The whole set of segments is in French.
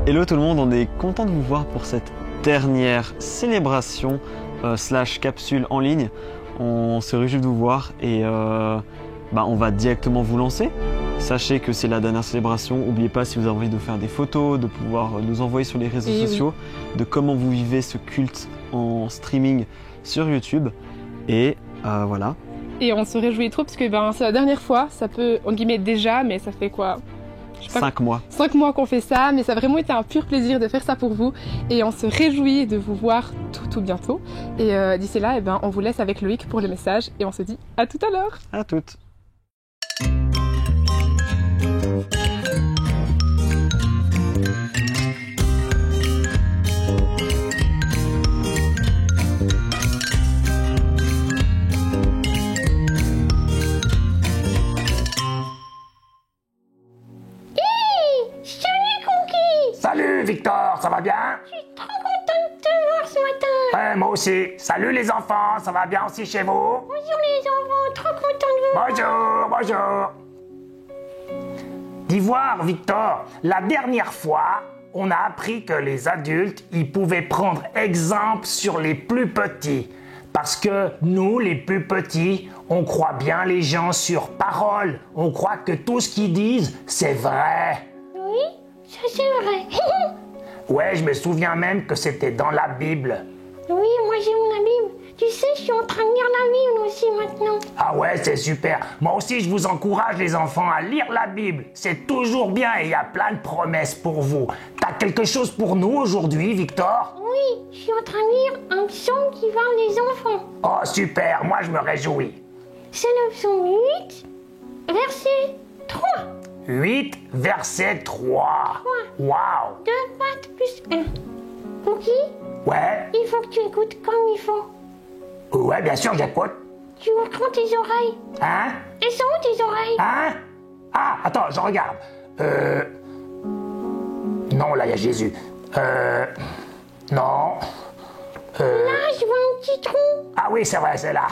Hello tout le monde, on est content de vous voir pour cette dernière célébration slash capsule en ligne. On se réjouit de vous voir et on va directement vous lancer. Sachez que c'est la dernière célébration. N'oubliez pas, si vous avez envie de faire des photos, de pouvoir nous envoyer sur les réseaux sociaux, de comment vous vivez ce culte en streaming sur YouTube. Et voilà. Et on se réjouit trop parce que c'est la dernière fois. Ça peut, en guillemets déjà, mais ça fait quoi? 5 mois. 5 mois qu'on fait ça, mais ça a vraiment été un pur plaisir de faire ça pour vous. Et on se réjouit de vous voir tout bientôt. Et d'ici là, on vous laisse avec Loïc pour le message. Et on se dit à tout à l'heure. À toutes. Salut Victor, ça va bien? Je suis trop contente de te voir ce matin. Ouais, moi aussi. Salut les enfants, ça va bien aussi chez vous? Bonjour les enfants, trop content de vous. Bonjour. D'Ivoire, Victor, la dernière fois, on a appris que les adultes, ils pouvaient prendre exemple sur les plus petits. Parce que nous, les plus petits, on croit bien les gens sur parole. On croit que tout ce qu'ils disent, c'est vrai. Oui, ça c'est vrai. Ouais, je me souviens même que c'était dans la Bible. Oui, moi j'aime la Bible. Tu sais, je suis en train de lire la Bible aussi maintenant. Ah ouais, c'est super. Moi aussi, je vous encourage les enfants à lire la Bible. C'est toujours bien et il y a plein de promesses pour vous. T'as quelque chose pour nous aujourd'hui, Victor? Oui, je suis en train de lire un psaume qui parle des enfants. Oh super, moi je me réjouis. C'est le psaume 8, verset 3. 8, verset 3. Waouh. 2 pattes plus 1. Cookie, Ouais, il faut que tu écoutes comme il faut. ouais, bien sûr, j'écoute. Tu ouvres tes oreilles. Hein? Elles sont où tes oreilles? Hein? Ah, attends, je regarde. Non, là, il y a Jésus. Non. Là, je vois un petit trou. Ah oui, c'est vrai, c'est là.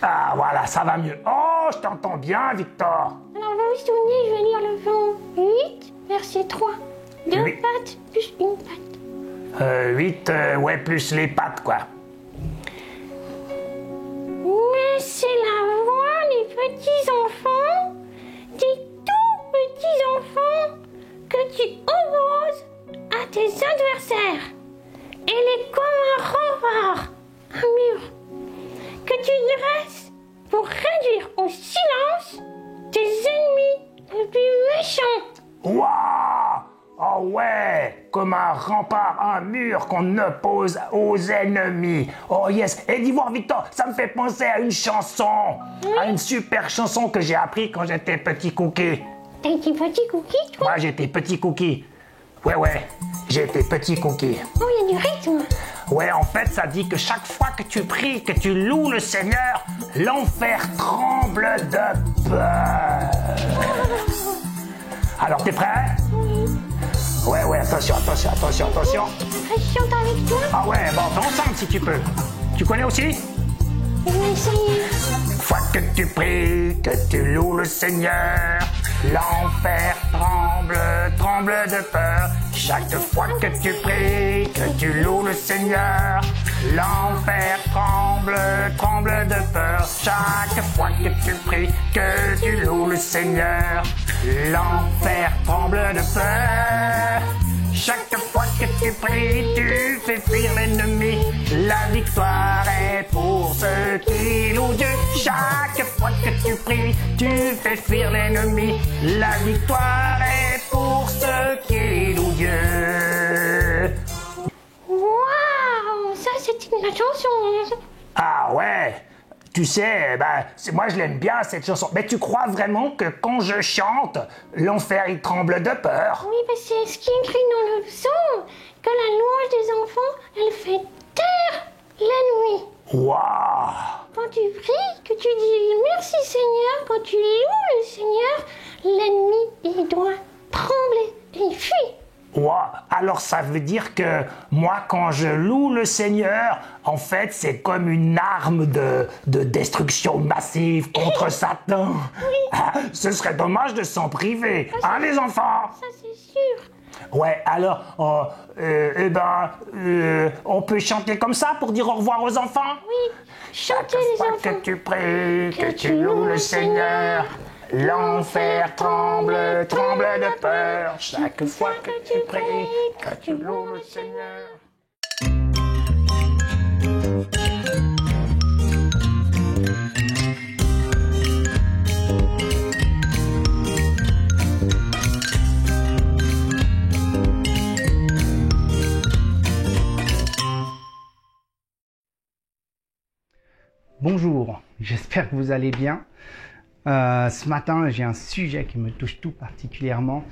Ah, voilà, ça va mieux. Oh, je t'entends bien, Victor. Alors, vous vous souvenez, je vais lire le psaume 8, verset 3. 2 Oui. pattes plus une patte. 8, ouais, plus les pattes, quoi. Mais c'est la voix des petits enfants, des tout petits enfants, que tu opposes à tes adversaires. Elle est comme un rempart, un mur, que tu dresses pour réduire au silence tes ennemis les plus méchants. Waouh! Oh ouais! Comme un rempart, un mur qu'on oppose aux ennemis. Oh yes! Et d'Ivoire, Victor, ça me fait penser à une chanson. À une super chanson que j'ai appris quand j'étais petit cookie. T'as été petit cookie, toi? Moi, j'étais petit cookie. Ouais, j'étais petit cookie. Oh, il y a du rythme. Ouais, en fait, ça dit que chaque fois que tu pries, que tu loues le Seigneur, l'enfer tremble de peur. Alors, t'es prêt? Ouais, attention. Je chante avec toi. Ah ouais, bon, on fait ensemble si tu peux. Tu connais aussi? Je vais essayer. Fois que tu pries, que tu loues le Seigneur, l'enfer tremble de peur. Chaque fois que tu pries, que tu loues le Seigneur, l'enfer tremble de peur. Chaque fois que tu pries, que tu loues le Seigneur, l'enfer tremble de peur. Chaque fois que tu pries, tu fais fuir l'ennemi. La victoire est pour ceux qui louent Dieu. Chaque fois que tu pries, tu fais fuir l'ennemi. La victoire est pour ceux qui louent Dieu. Waouh, ça c'est une chanson. Ah ouais, tu sais, moi je l'aime bien cette chanson. Mais tu crois vraiment que quand je chante, l'enfer il tremble de peur? Oui, mais c'est ce qui est écrit dans le psaume, que la louange des enfants, elle fait taire l'ennemi. Waouh! Quand tu pries, que tu dis merci Seigneur, quand tu loues le Seigneur, l'ennemi il doit trembler et fuir. Waouh! alors ça veut dire que moi, quand je loue le Seigneur, en fait, c'est comme une arme de destruction massive contre Satan. Ah, ce serait dommage de s'en priver, hein, les enfants? Ça, c'est sûr. Ouais, alors, on peut chanter comme ça pour dire au revoir aux enfants? Oui, chantez Chaque les fois enfants. que tu pries, que tu loues le Seigneur, l'enfer tremble, tremble de peur. Chaque fois que tu pries, que tu loues le Seigneur. Bonjour, j'espère que vous allez bien. Ce matin, j'ai un sujet qui me touche tout particulièrement,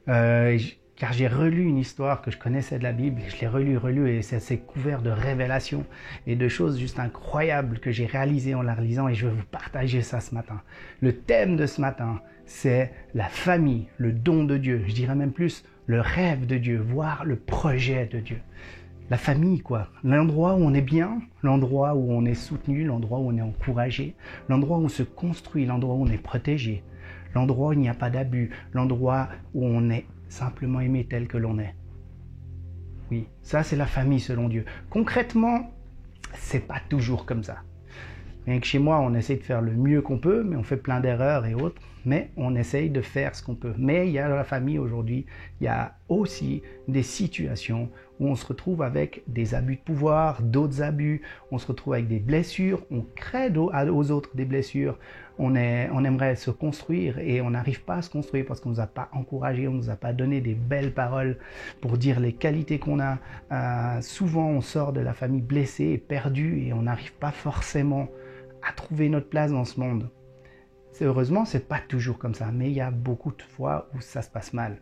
car j'ai relu une histoire que je connaissais de la Bible, je l'ai relu et ça s'est couvert de révélations et de choses juste incroyables que j'ai réalisées en la relisant et je vais vous partager ça ce matin. Le thème de ce matin, c'est la famille, le don de Dieu, je dirais même plus le rêve de Dieu, voire le projet de Dieu. La famille, quoi. L'endroit où on est bien, l'endroit où on est soutenu, l'endroit où on est encouragé, l'endroit où on se construit, l'endroit où on est protégé, l'endroit où il n'y a pas d'abus, l'endroit où on est simplement aimé tel que l'on est. Oui, ça c'est la famille selon Dieu. Concrètement, c'est pas toujours comme ça. Rien que chez moi, on essaie de faire le mieux qu'on peut, mais on fait plein d'erreurs et autres, mais on essaye de faire ce qu'on peut. Mais il y a dans la famille aujourd'hui, il y a aussi des situations où on se retrouve avec des abus de pouvoir, d'autres abus, on se retrouve avec des blessures, on crée aux autres des blessures, on aimerait se construire et on n'arrive pas à se construire parce qu'on ne nous a pas encouragé, on ne nous a pas donné des belles paroles pour dire les qualités qu'on a. Souvent, on sort de la famille blessé et perdu et on n'arrive pas forcément à trouver notre place dans ce monde. Heureusement, c'est pas toujours comme ça, mais il y a beaucoup de fois où ça se passe mal.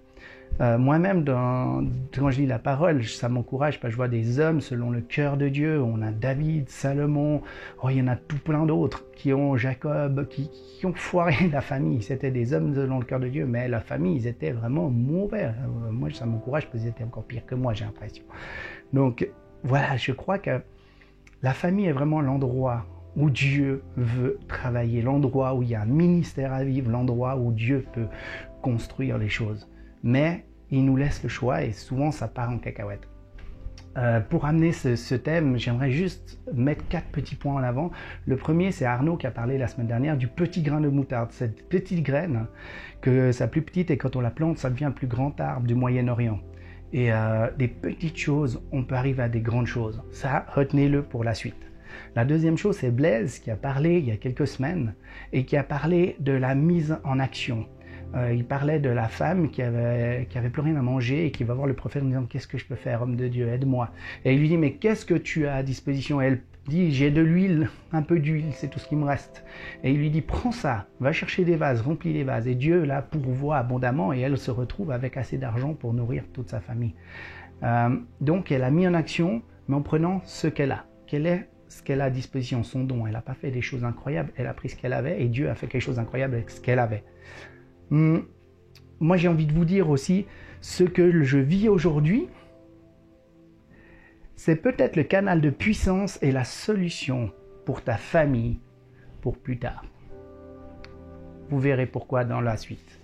Moi-même, quand je lis la parole, ça m'encourage parce que je vois des hommes selon le cœur de Dieu. On a David, Salomon, il y en a tout plein d'autres qui ont Jacob, qui ont foiré la famille. C'était des hommes selon le cœur de Dieu, mais la famille, ils étaient vraiment mauvais. Moi, ça m'encourage parce qu'ils étaient encore pires que moi, j'ai l'impression. Donc, voilà, je crois que la famille est vraiment l'endroit où Dieu veut travailler, l'endroit où il y a un ministère à vivre, l'endroit où Dieu peut construire les choses. Mais il nous laisse le choix et souvent ça part en cacahuète. Pour amener ce thème, j'aimerais juste mettre 4 petits points en avant. Le premier, c'est Arnaud qui a parlé la semaine dernière du petit grain de moutarde. Cette petite graine, que c'est plus petite et quand on la plante, ça devient un plus grand arbre du Moyen-Orient. Et des petites choses, on peut arriver à des grandes choses. Ça, retenez-le pour la suite. La deuxième chose, c'est Blaise qui a parlé il y a quelques semaines et qui a parlé de la mise en action. Il parlait de la femme qui avait plus rien à manger et qui va voir le prophète en disant « Qu'est-ce que je peux faire, homme de Dieu, aide-moi » Et il lui dit « Mais qu'est-ce que tu as à disposition ?» Et elle dit « J'ai de l'huile, un peu d'huile, c'est tout ce qui me reste. » Et il lui dit « Prends ça, va chercher des vases, remplis les vases. » Et Dieu là pourvoit abondamment et elle se retrouve avec assez d'argent pour nourrir toute sa famille. Donc elle a mis en action, mais en prenant ce qu'elle a. Quel est ce qu'elle a à disposition, son don. Elle n'a pas fait des choses incroyables, elle a pris ce qu'elle avait et Dieu a fait quelque chose d'incroyable avec ce qu'elle avait. Moi, j'ai envie de vous dire aussi, ce que je vis aujourd'hui, c'est peut-être le canal de puissance et la solution pour ta famille pour plus tard. Vous verrez pourquoi dans la suite.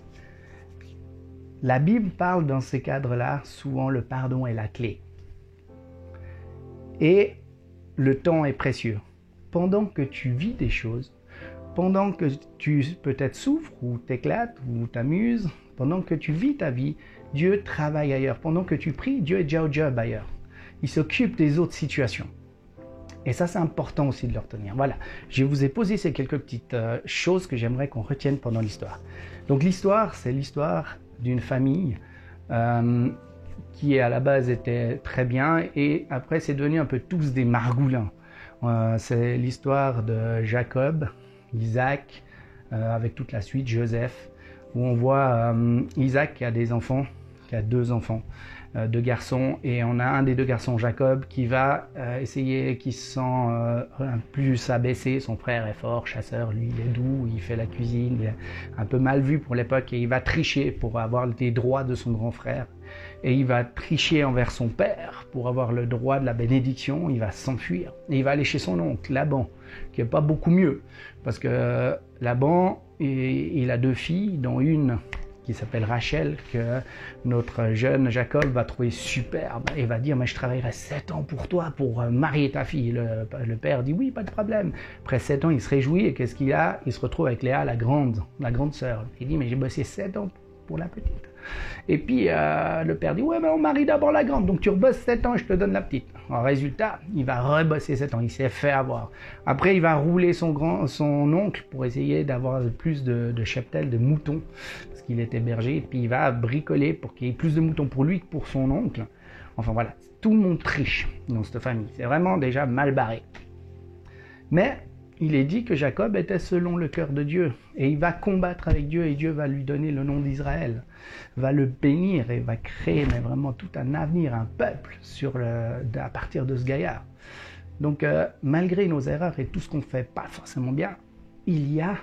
La Bible parle dans ces cadres-là, souvent le pardon est la clé. Et le temps est précieux. Pendant que tu vis des choses, pendant que tu peut-être souffres ou t'éclates ou t'amuses, pendant que tu vis ta vie, Dieu travaille ailleurs. Pendant que tu pries, Dieu est déjà au job ailleurs. Il s'occupe des autres situations. Et ça, c'est important aussi de le retenir. Voilà, je vous ai posé ces quelques petites choses que j'aimerais qu'on retienne pendant l'histoire. Donc l'histoire, c'est l'histoire d'une famille qui à la base était très bien et après c'est devenu un peu tous des margoulins. C'est l'histoire de Jacob, Isaac, avec toute la suite, Joseph, où on voit Isaac qui a des enfants, qui a 2 enfants, 2 garçons, et on a un des 2 garçons, Jacob, qui va essayer, qui se sent plus abaissé. Son frère est fort, chasseur, lui il est doux, il fait la cuisine, il est un peu mal vu pour l'époque, et il va tricher pour avoir les droits de son grand frère. et il va tricher envers son père pour avoir le droit de la bénédiction. Il va s'enfuir et il va aller chez son oncle Laban, qui n'est pas beaucoup mieux, parce que Laban, il a 2 filles, dont une qui s'appelle Rachel, que notre jeune Jacob va trouver superbe et va dire, mais je travaillerai 7 ans pour toi, pour marier ta fille. Le père dit, oui, pas de problème. Après 7 ans, il se réjouit, et qu'est-ce qu'il a? Il se retrouve avec Léa, la grande sœur. Il dit, mais j'ai bossé 7 ans pour la petite. Et puis le père dit, ouais, mais on marie d'abord la grande, donc tu rebosses 7 ans et je te donne la petite. En résultat, il va rebosser 7 ans, il s'est fait avoir. Après, il va rouler son oncle pour essayer d'avoir plus de cheptel, de moutons, parce qu'il était berger, et puis il va bricoler pour qu'il y ait plus de moutons pour lui que pour son oncle. Enfin voilà, tout le monde triche dans cette famille, c'est vraiment déjà mal barré. Mais il est dit que Jacob était selon le cœur de Dieu, et il va combattre avec Dieu, et Dieu va lui donner le nom d'Israël, va le bénir et va créer mais vraiment tout un avenir, un peuple à partir de ce gaillard. Donc malgré nos erreurs et tout ce qu'on ne fait pas forcément bien, il y a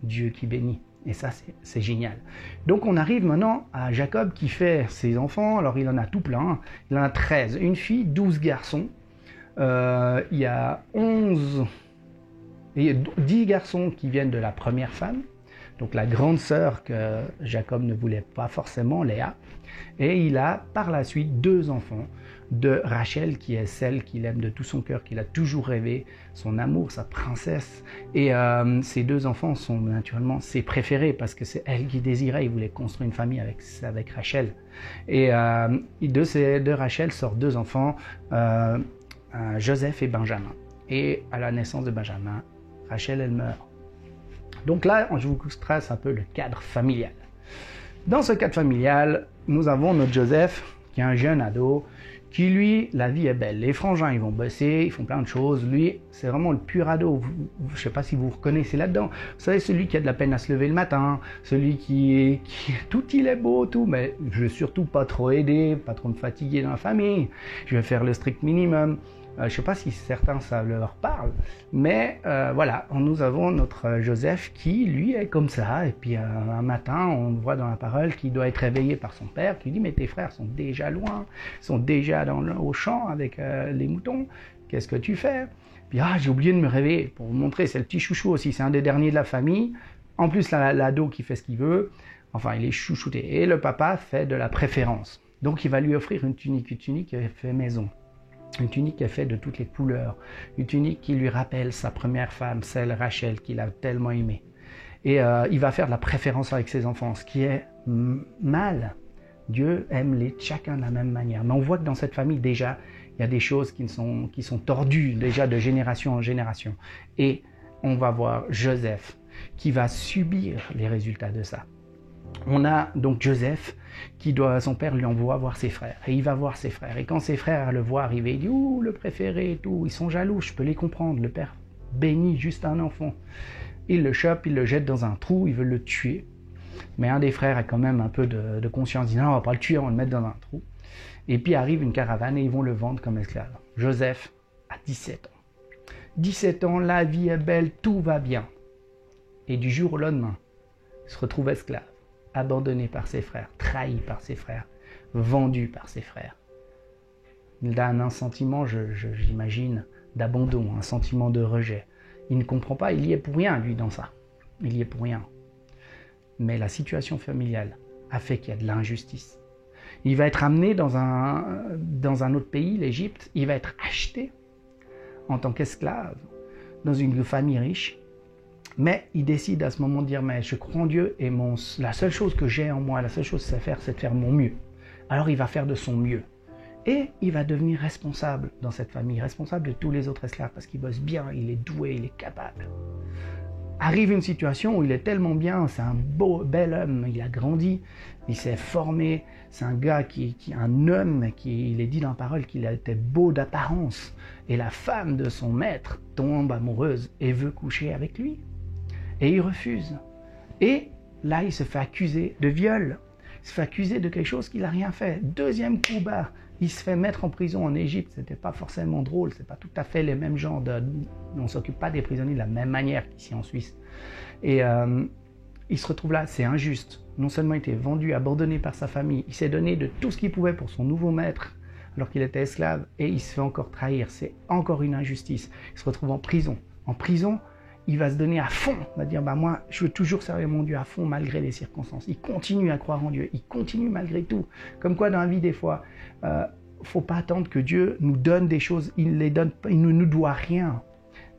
Dieu qui bénit. Et ça, c'est génial. Donc on arrive maintenant à Jacob qui fait ses enfants. Alors il en a tout plein, il en a 13, une fille, 12 garçons. Il y a 10 garçons qui viennent de la première femme, donc la grande sœur que Jacob ne voulait pas forcément, Léa. Et il a par la suite 2 enfants de Rachel, qui est celle qu'il aime de tout son cœur, qu'il a toujours rêvé, son amour, sa princesse. Et ces 2 enfants sont naturellement ses préférés, parce que c'est elle qui désirait, il voulait construire une famille avec Rachel. Et de Rachel sortent 2 enfants, Joseph et Benjamin. Et à la naissance de Benjamin, Rachel, elle meurt. Donc là, je vous trace un peu le cadre familial. Dans ce cadre familial, nous avons notre Joseph, qui est un jeune ado, qui lui, la vie est belle. Les frangins, ils vont bosser, ils font plein de choses. Lui, c'est vraiment le pur ado. Je ne sais pas si vous vous reconnaissez là-dedans. Vous savez, celui qui a de la peine à se lever le matin, celui qui tout il est beau, tout, mais je ne veux surtout pas trop aider, pas trop me fatiguer dans la famille. Je vais faire le strict minimum. Je ne sais pas si certains ça leur parle, mais voilà, nous avons notre Joseph qui, lui, est comme ça. Et puis un matin, on voit dans la parole qu'il doit être réveillé par son père, qui lui dit, mais tes frères sont déjà loin, sont déjà au champ avec les moutons, qu'est-ce que tu fais? Puis j'ai oublié de me réveiller, pour vous montrer, c'est le petit chouchou aussi, c'est un des derniers de la famille, en plus l'ado qui fait ce qu'il veut, enfin il est chouchouté, et le papa fait de la préférence. Donc il va lui offrir une tunique fait maison. Une tunique qui est faite de toutes les couleurs, une tunique qui lui rappelle sa première femme, celle Rachel, qu'il a tellement aimée. Et il va faire de la préférence avec ses enfants, ce qui est mal. Dieu aime chacun de la même manière. Mais on voit que dans cette famille, déjà, il y a des choses qui sont tordues, déjà de génération en génération. Et on va voir Joseph, qui va subir les résultats de ça. On a donc Joseph, son père lui envoie voir ses frères, et il va voir ses frères, et quand ses frères le voient arriver, il dit, ouh, le préféré et tout, ils sont jaloux, je peux les comprendre, le père bénit juste un enfant, il le chope, il le jette dans un trou, il veut le tuer, mais un des frères a quand même un peu de conscience, il dit, non, on va pas le tuer, on va le mettre dans un trou, et puis arrive une caravane, et ils vont le vendre comme esclave. Joseph a 17 ans, 17 ans, la vie est belle, tout va bien, et du jour au lendemain, il se retrouve esclave, abandonné par ses frères, trahi par ses frères, vendu par ses frères. Il a un sentiment, j'imagine, d'abandon, un sentiment de rejet. Il ne comprend pas, il y est pour rien, lui, dans ça. Il y est pour rien. Mais la situation familiale a fait qu'il y a de l'injustice. Il va être amené dans un autre pays, l'Égypte, il va être acheté en tant qu'esclave dans une famille riche. Mais il décide à ce moment de dire, mais je crois en Dieu et la seule chose que j'ai en moi, la seule chose que je sais faire, c'est de faire mon mieux. Alors il va faire de son mieux. Et il va devenir responsable dans cette famille, responsable de tous les autres esclaves, parce qu'il bosse bien, il est doué, il est capable. Arrive une situation où il est tellement bien, c'est un bel homme, il a grandi, il s'est formé, c'est un gars un homme, il est dit dans la parole qu'il était beau d'apparence. Et la femme de son maître tombe amoureuse et veut coucher avec lui. Et il refuse. Et là, il se fait accuser de viol. Il se fait accuser de quelque chose qu'il n'a rien fait. Deuxième coup bas, il se fait mettre en prison en Égypte. C'était pas forcément drôle, c'est pas tout à fait les mêmes genres on s'occupe pas des prisonniers de la même manière qu'ici en Suisse. Et il se retrouve là, c'est injuste. non seulement était vendu, abandonné par sa famille, il s'est donné de tout ce qu'il pouvait pour son nouveau maître, alors qu'il était esclave, et il se fait encore trahir. C'est encore une injustice. Il se retrouve en prison. En prison, il va se donner à fond. Il va dire, moi, je veux toujours servir mon Dieu à fond, malgré les circonstances. Il continue à croire en Dieu. Il continue malgré tout. Comme quoi, dans la vie, des fois, faut pas attendre que Dieu nous donne des choses. Il les donne, il ne nous doit rien.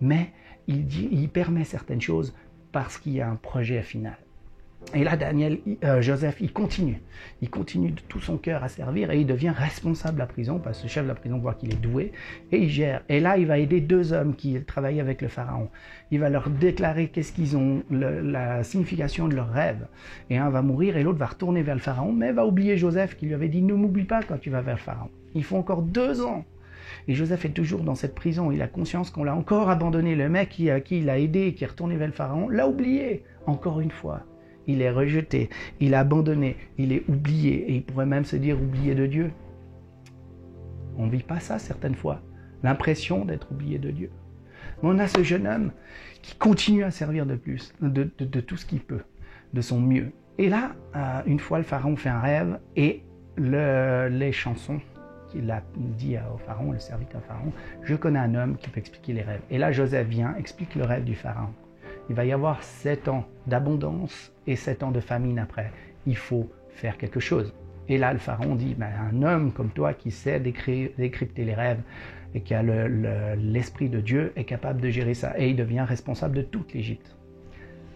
Mais il permet certaines choses parce qu'il y a un projet final. Et là, Joseph, il continue de tout son cœur à servir et il devient responsable de la prison parce que le chef de la prison voit qu'il est doué et il gère. Et là, il va aider 2 hommes qui travaillent avec le pharaon. Il va leur déclarer qu'est-ce qu'ils ont, la signification de leur rêve. Et un va mourir et l'autre va retourner vers le pharaon, mais va oublier Joseph qui lui avait dit « Ne m'oublie pas quand tu vas vers le pharaon ». Il faut encore 2 ans. Et Joseph est toujours dans cette prison. Il a conscience qu'on l'a encore abandonné. Le mec qui il a aidé, qui est retourné vers le pharaon, l'a oublié encore une fois. Il est rejeté, il est abandonné, il est oublié. Et il pourrait même se dire oublié de Dieu. On ne vit pas ça certaines fois, l'impression d'être oublié de Dieu. Mais on a ce jeune homme qui continue à servir de plus, de tout ce qu'il peut, de son mieux. Et là, une fois, le pharaon fait un rêve et les chansons qu'il a dit au pharaon, le serviteur pharaon, je connais un homme qui peut expliquer les rêves. Et là, Joseph vient, explique le rêve du pharaon. Il va y avoir 7 ans d'abondance et 7 ans de famine après. Il faut faire quelque chose. Et là, le pharaon dit, un homme comme toi qui sait décrypter les rêves et qui a l'esprit de Dieu est capable de gérer ça. Et il devient responsable de toute l'Égypte.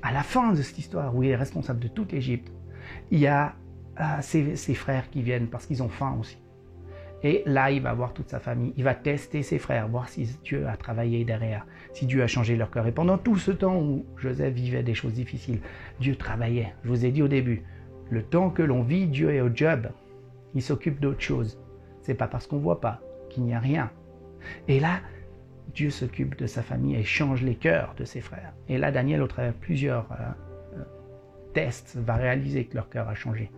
À la fin de cette histoire où il est responsable de toute l'Égypte, il y a ses frères qui viennent parce qu'ils ont faim aussi. Et là, il va voir toute sa famille. Il va tester ses frères, voir si Dieu a travaillé derrière, si Dieu a changé leur cœur. Et pendant tout ce temps où Joseph vivait des choses difficiles, Dieu travaillait. Je vous ai dit au début, le temps que l'on vit, Dieu est au job. Il s'occupe d'autre chose. C'est pas parce qu'on voit pas qu'il n'y a rien. Et là, Dieu s'occupe de sa famille et change les cœurs de ses frères. Et là, Daniel, au travers de plusieurs tests, va réaliser que leur cœur a changé.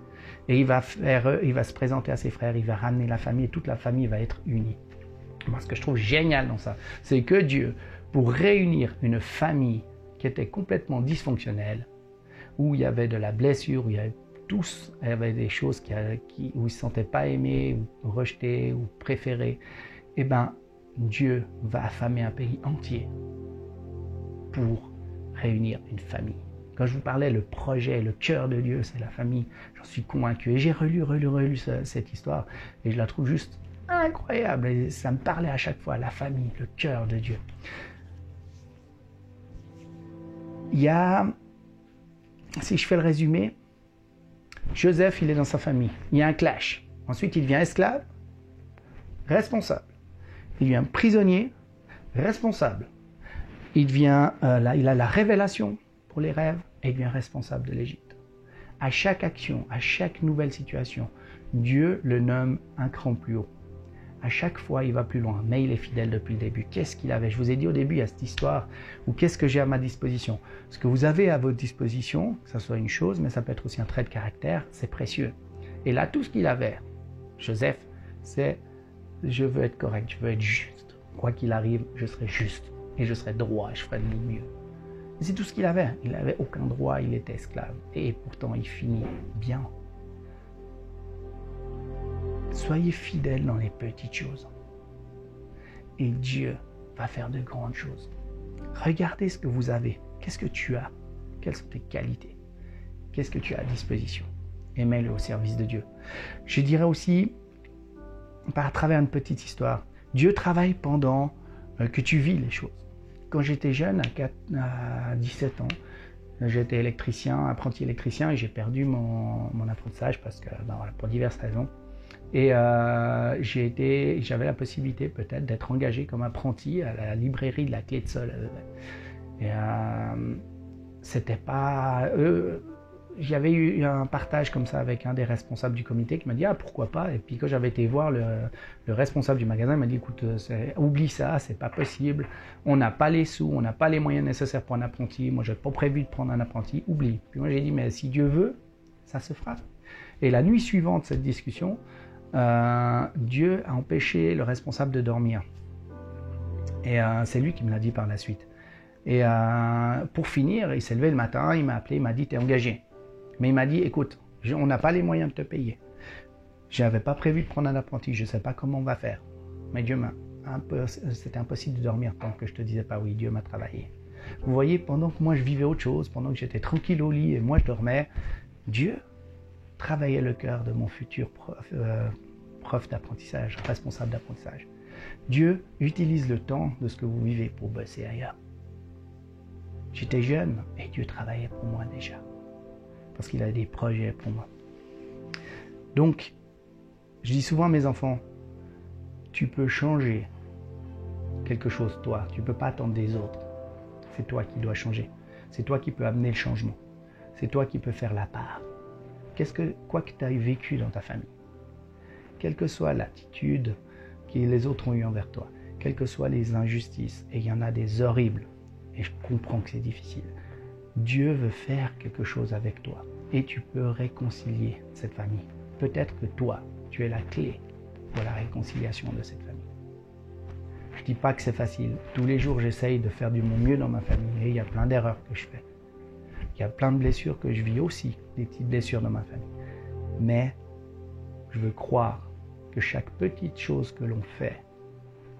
Et il va se présenter à ses frères, il va ramener la famille et toute la famille va être unie. Moi, ce que je trouve génial dans ça, c'est que Dieu, pour réunir une famille qui était complètement dysfonctionnelle, où il y avait de la blessure, où il y avait des choses où ils ne se sentaient pas aimés, ou rejetés, ou préférés, eh bien, Dieu va affamer un pays entier pour réunir une famille. Quand je vous parlais, le projet, le cœur de Dieu, c'est la famille. J'en suis convaincu. Et j'ai relu cette histoire et je la trouve juste incroyable. Et ça me parlait à chaque fois, la famille, le cœur de Dieu. Il y a, si je fais le résumé, Joseph, il est dans sa famille. Il y a un clash. Ensuite, il devient esclave, responsable. Il devient prisonnier, responsable. Il devient, il a la révélation pour les rêves et il devient responsable de l'Égypte. À chaque action, à chaque nouvelle situation, Dieu le nomme un cran plus haut. À chaque fois, il va plus loin, mais il est fidèle depuis le début. Qu'est-ce qu'il avait? Je vous ai dit au début, il y a cette histoire, ou qu'est-ce que j'ai à ma disposition? Ce que vous avez à votre disposition, que ça soit une chose, mais ça peut être aussi un trait de caractère, c'est précieux. Et là, tout ce qu'il avait, Joseph, c'est je veux être correct, je veux être juste. Quoi qu'il arrive, je serai juste, et je serai droit, et je ferai de mon mieux. C'est tout ce qu'il avait. Il n'avait aucun droit, il était esclave. Et pourtant, il finit bien. Soyez fidèles dans les petites choses. Et Dieu va faire de grandes choses. Regardez ce que vous avez. Qu'est-ce que tu as? Quelles sont tes qualités? Qu'est-ce que tu as à disposition? Et mets-le au service de Dieu. Je dirais aussi, par travers une petite histoire, Dieu travaille pendant que tu vis les choses. Quand j'étais jeune, à 17 ans, j'étais apprenti électricien et j'ai perdu mon apprentissage parce que, pour diverses raisons. Et j'avais la possibilité peut-être d'être engagé comme apprenti à la librairie de la Clé de Sol. Et c'était pas... J'avais eu un partage comme ça avec un des responsables du comité qui m'a dit « Ah, pourquoi pas ?» Et puis quand j'avais été voir le responsable du magasin, il m'a dit « Écoute, oublie ça, c'est pas possible. On n'a pas les sous, on n'a pas les moyens nécessaires pour un apprenti. Moi, je n'ai pas prévu de prendre un apprenti, oublie. » Puis moi, j'ai dit « Mais si Dieu veut, ça se fera. » Et la nuit suivante cette discussion, Dieu a empêché le responsable de dormir. Et c'est lui qui me l'a dit par la suite. Et pour finir, il s'est levé le matin, il m'a appelé, il m'a dit « T'es engagé. » Mais il m'a dit, écoute, on n'a pas les moyens de te payer. Je n'avais pas prévu de prendre un apprenti, je ne sais pas comment on va faire. Mais Dieu c'était impossible de dormir tant que je te disais pas oui, Dieu m'a travaillé. Vous voyez, pendant que moi je vivais autre chose, pendant que j'étais tranquille au lit et moi je dormais, Dieu travaillait le cœur de mon futur prof d'apprentissage, responsable d'apprentissage. Dieu utilise le temps de ce que vous vivez pour bosser ailleurs. J'étais jeune et Dieu travaillait pour moi déjà. Parce qu'il a des projets pour moi. Donc, je dis souvent à mes enfants, tu peux changer quelque chose toi, tu ne peux pas attendre des autres. C'est toi qui dois changer. C'est toi qui peux amener le changement. C'est toi qui peux faire la part. Quoi que tu aies vécu dans ta famille, quelle que soit l'attitude que les autres ont eue envers toi, quelles que soient les injustices, et il y en a des horribles, et je comprends que c'est difficile, Dieu veut faire quelque chose avec toi et tu peux réconcilier cette famille. Peut-être que toi, tu es la clé pour la réconciliation de cette famille. Je ne dis pas que c'est facile. Tous les jours, j'essaye de faire du mon mieux dans ma famille et il y a plein d'erreurs que je fais. Il y a plein de blessures que je vis aussi, des petites blessures dans ma famille. Mais je veux croire que chaque petite chose que l'on fait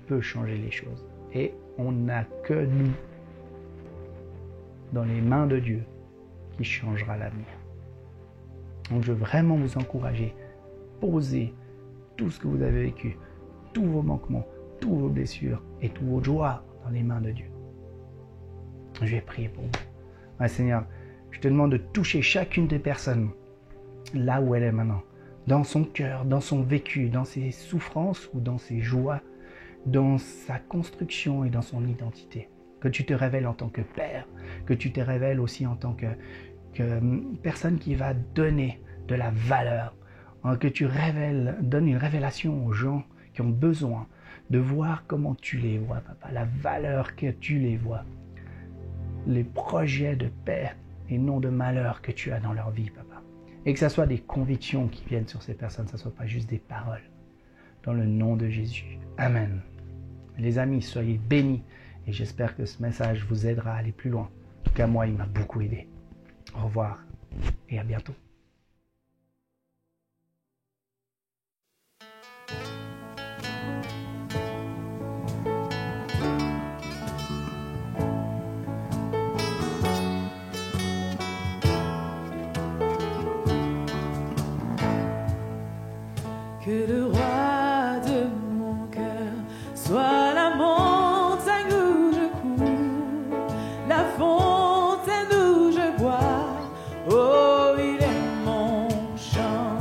peut changer les choses. Et on n'a que nous, dans les mains de Dieu, qui changera l'avenir. Donc je veux vraiment vous encourager, posez tout ce que vous avez vécu, tous vos manquements, toutes vos blessures et toutes vos joies dans les mains de Dieu. Je vais prier pour vous. Ouais, Seigneur, je te demande de toucher chacune des personnes là où elle est maintenant, dans son cœur, dans son vécu, dans ses souffrances ou dans ses joies, dans sa construction et dans son identité. Que tu te révèles en tant que Père, que tu te révèles aussi en tant que personne qui va donner de la valeur, que tu donnes une révélation aux gens qui ont besoin de voir comment tu les vois, Papa, la valeur que tu les vois, les projets de paix et non de malheur que tu as dans leur vie, Papa. Et que ce soit des convictions qui viennent sur ces personnes, que ce ne soit pas juste des paroles. Dans le nom de Jésus. Amen. Les amis, soyez bénis et j'espère que ce message vous aidera à aller plus loin. En tout cas, moi, il m'a beaucoup aidé. Au revoir et à bientôt. Que le roi de mon cœur soit la montagne où je cours, la fontaine où je bois. Oh, il est mon chant.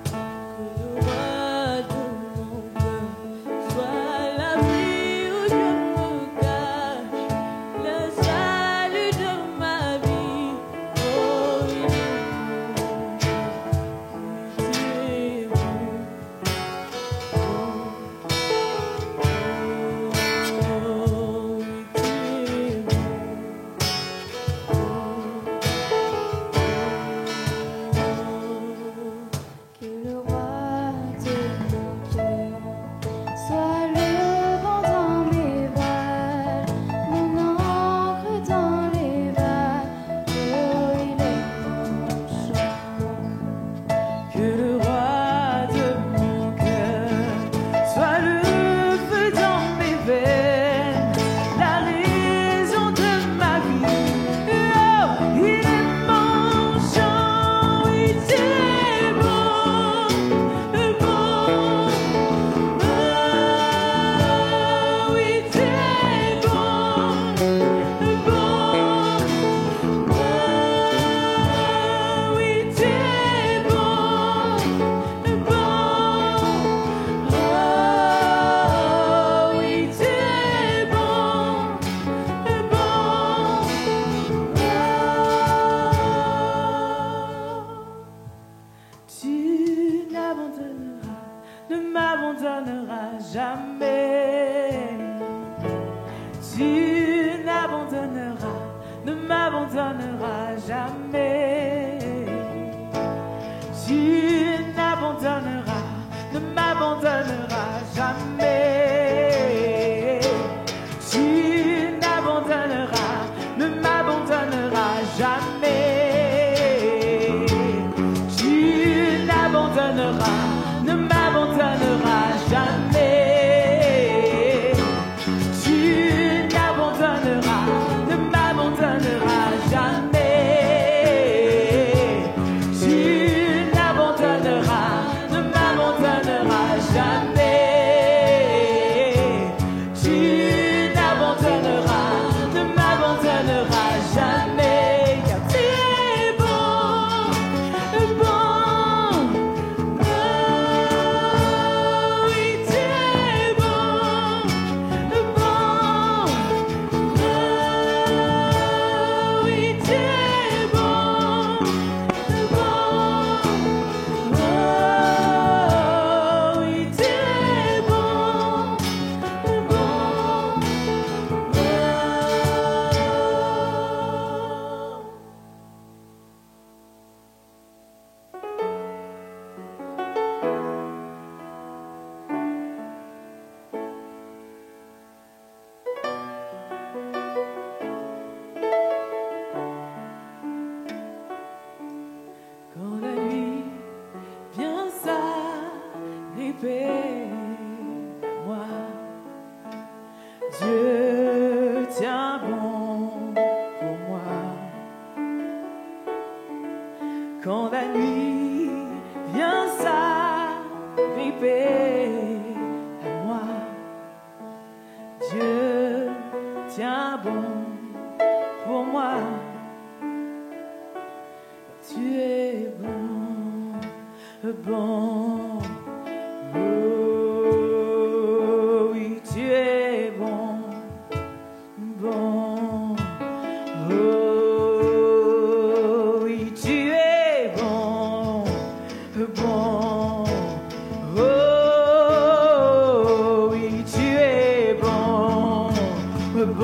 Que le roi de mon cœur soit l'abri où je me cache, le salut de ma vie. Oh, il est mon chant. Il est bon. Que le roi de mon cœur soit le vent dans mes voiles, mon encre dans les vagues. Oh, il est mon chant. Que le roi de mon cœur soit le feu dans mes veines, la raison de ma vie. Oh, il est mon chant, oui, c'est bon, bon. Oh, oui, c'est bon, bon. Oh, oui, c'est bon, bon. Oh, oui, c'est bon, Tu n'abandonneras, ne m'abandonneras jamais. Tu n'abandonneras, ne m'abandonneras jamais. Tu n'abandonneras, ne m'abandonneras jamais. Tu n'abandonneras, ne m'abandonneras jamais. Dieu tient bon pour moi. Quand la nuit vient s'agripper à moi, Dieu tient bon pour moi. Tu es bon, bon. Oh oui, tu es bon, bon. Oh oui, tu es bon, bon. Oh oui, tu es bon, bon.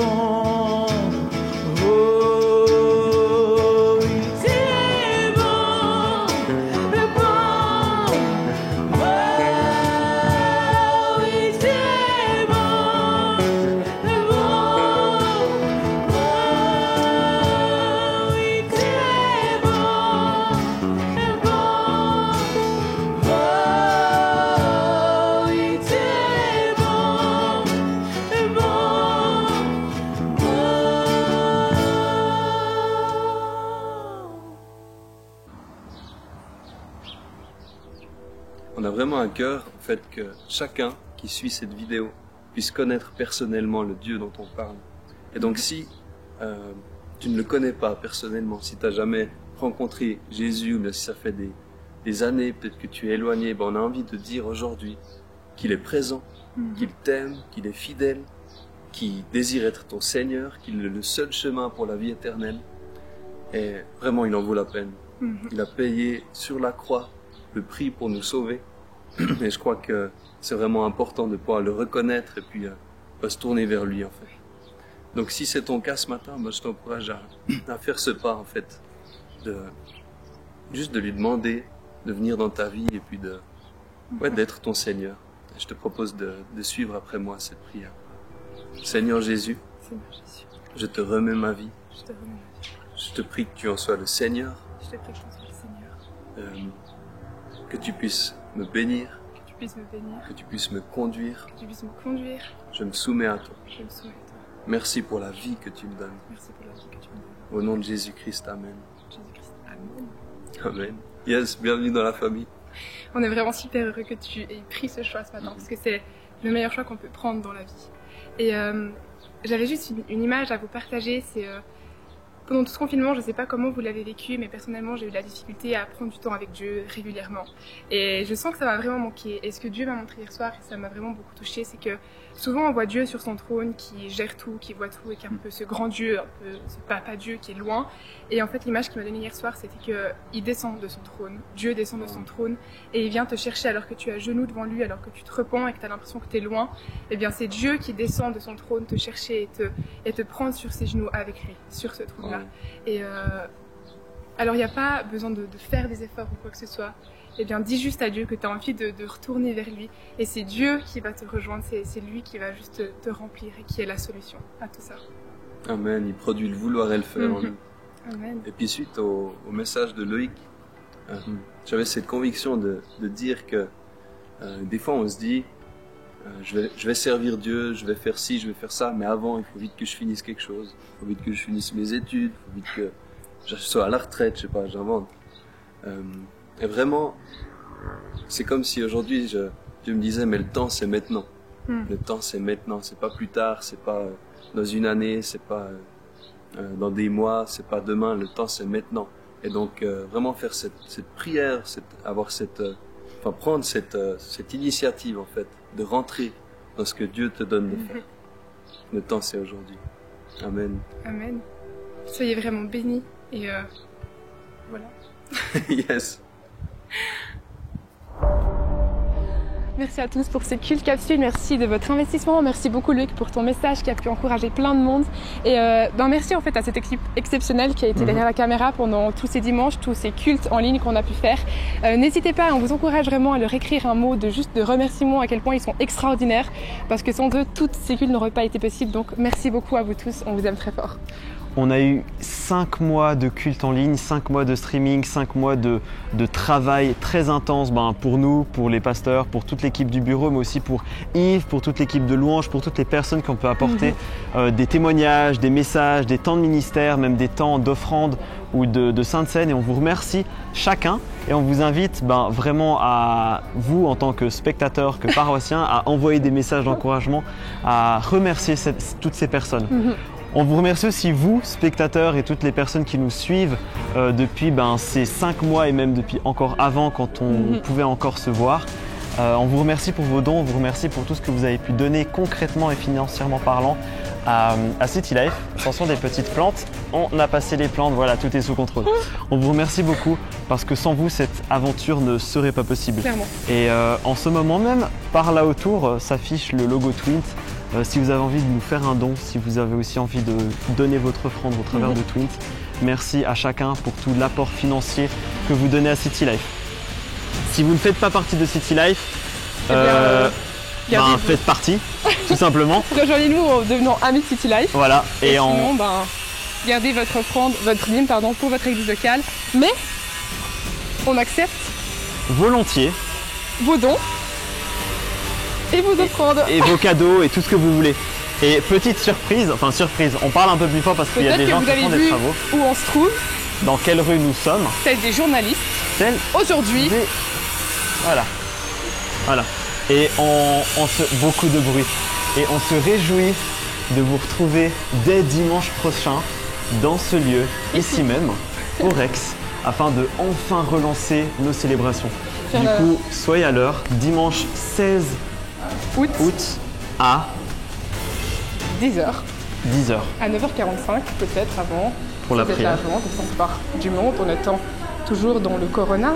On a vraiment à cœur en fait que chacun qui suit cette vidéo puisse connaître personnellement le Dieu dont on parle. Et donc si tu ne le connais pas personnellement, si tu n'as jamais rencontré Jésus, mais si ça fait des années, peut-être que tu es éloigné, ben on a envie de dire aujourd'hui qu'il est présent, qu'il t'aime, qu'il est fidèle, qu'il désire être ton Seigneur, qu'il est le seul chemin pour la vie éternelle. Et vraiment, il en vaut la peine. Il a payé sur la croix le prix pour nous sauver. Et je crois que c'est vraiment important de pouvoir le reconnaître et puis se tourner vers lui en fait. Donc si c'est ton cas ce matin, moi je t'encourage à faire ce pas en fait, juste de lui demander de venir dans ta vie et puis d'être ton Seigneur. Et je te propose de suivre après moi cette prière. Seigneur Jésus, je te remets ma vie. Je te prie que tu en sois le Seigneur. Que tu puisses me bénir. Que tu puisses me conduire. Je me soumets à toi. Merci pour la vie que tu me donnes. Au nom de Jésus-Christ, Amen. Amen. Yes, bienvenue dans la famille. On est vraiment super heureux que tu aies pris ce choix ce matin parce que c'est le meilleur choix qu'on peut prendre dans la vie. Et j'avais juste une image à vous partager, c'est pendant tout ce confinement, je ne sais pas comment vous l'avez vécu, mais personnellement, j'ai eu de la difficulté à prendre du temps avec Dieu régulièrement. Et je sens que ça m'a vraiment manqué. Et ce que Dieu m'a montré hier soir, et ça m'a vraiment beaucoup touchée, c'est que souvent on voit Dieu sur son trône, qui gère tout, qui voit tout, et qui est un peu ce grand Dieu, un peu ce papa Dieu qui est loin. Et en fait, l'image qu'il m'a donnée hier soir, c'était qu'il descend de son trône. Dieu descend de son trône, et il vient te chercher alors que tu es à genoux devant lui, alors que tu te repens et que tu as l'impression que tu es loin. Eh bien, c'est Dieu qui descend de son trône te chercher et te prendre sur ses genoux avec lui, sur ce trône-là. Et alors il n'y a pas besoin de faire des efforts ou quoi que ce soit. Eh bien dis juste à Dieu que tu as envie de retourner vers lui. Et c'est Dieu qui va te rejoindre, c'est lui qui va juste te remplir et qui est la solution à tout ça. Amen, il produit le vouloir et le faire en nous. Amen. Et puis suite au message de Loïc, j'avais cette conviction de dire que des fois on se dit je vais servir Dieu, je vais faire ci, je vais faire ça, mais avant il faut vite que je finisse quelque chose, il faut vite que je finisse mes études, il faut vite que je sois à la retraite, je sais pas, j'invente. Et vraiment, c'est comme si aujourd'hui je me disais mais le temps c'est maintenant. Le temps c'est maintenant, c'est pas plus tard, c'est pas dans une année, c'est pas dans des mois, c'est pas demain, le temps c'est maintenant. Et donc vraiment faire cette prière, prendre cette initiative en fait, de rentrer dans ce que Dieu te donne de faire. Le temps c'est aujourd'hui. Amen. Amen. Soyez vraiment bénis et voilà. Yes. Merci à tous pour ces cultes capsules, merci de votre investissement, merci beaucoup Luc pour ton message qui a pu encourager plein de monde et merci en fait à cette équipe exceptionnelle qui a été derrière la caméra pendant tous ces dimanches, tous ces cultes en ligne qu'on a pu faire. N'hésitez pas, on vous encourage vraiment à leur écrire un mot de remerciement à quel point ils sont extraordinaires parce que sans eux, toutes ces cultes n'auraient pas été possibles, donc merci beaucoup à vous tous, on vous aime très fort. On a eu 5 mois de culte en ligne, 5 mois de streaming, 5 mois de travail très intense pour nous, pour les pasteurs, pour toute l'équipe du bureau, mais aussi pour Yves, pour toute l'équipe de louange, pour toutes les personnes qu'on peut apporter des témoignages, des messages, des temps de ministère, même des temps d'offrande ou de sainte scène. Et on vous remercie chacun et on vous invite vraiment à vous en tant que spectateurs, que paroissiens, à envoyer des messages d'encouragement, à remercier toutes ces personnes. On vous remercie aussi vous, spectateurs et toutes les personnes qui nous suivent depuis ces 5 mois et même depuis encore avant quand on pouvait encore se voir. On vous remercie pour vos dons, on vous remercie pour tout ce que vous avez pu donner concrètement et financièrement parlant à City Life. Attention des petites plantes, on a passé les plantes, voilà, tout est sous contrôle. On vous remercie beaucoup parce que sans vous, cette aventure ne serait pas possible. Clairement. Et en ce moment même, par là autour, s'affiche le logo Twint. Si vous avez envie de nous faire un don, si vous avez aussi envie de donner votre offrande au travers de Twint, merci à chacun pour tout l'apport financier que vous donnez à City Life. Si vous ne faites pas partie de City Life, faites partie, tout simplement. Rejoignez-nous en devenant amis de City Life. Voilà. Et sinon, gardez votre offrande, votre dîme, pour votre église locale. Mais on accepte volontiers vos dons et vos offrandes. Et vos cadeaux et tout ce que vous voulez. Et petite surprise, on parle un peu plus fort parce qu'il y a des gens qui font des travaux. Où on se trouve. Dans quelle rue nous sommes. Celle des journalistes. Aujourd'hui. Voilà. Et beaucoup de bruit. Et on se réjouit de vous retrouver dès dimanche prochain dans ce lieu, ici même, au Rex, afin de enfin relancer nos célébrations. Du coup, soyez à l'heure, dimanche 16 août à 10h. À 9h45 peut-être avant. Pour la prière. Avant, comme ça on part du monde, on attend toujours dans le Corona,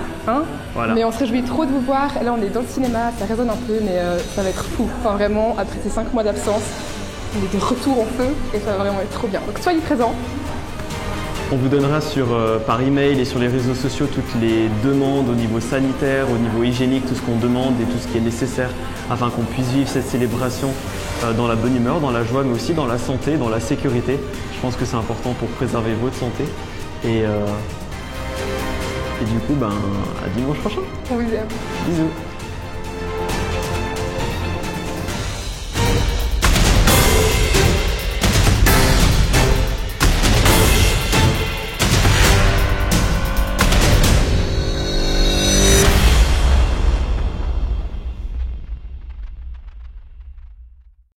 Voilà. Mais on se réjouit trop de vous voir. Là on est dans le cinéma, ça résonne un peu, mais ça va être fou. Vraiment, après ces 5 mois d'absence, on est de retour en feu et ça va vraiment être trop bien. Donc soyez présents. On vous donnera par email et sur les réseaux sociaux toutes les demandes au niveau sanitaire, au niveau hygiénique, tout ce qu'on demande et tout ce qui est nécessaire afin qu'on puisse vivre cette célébration dans la bonne humeur, dans la joie, mais aussi dans la santé, dans la sécurité. Je pense que c'est important pour préserver votre santé. Et du coup, à dimanche prochain. On vous aime. Bisous.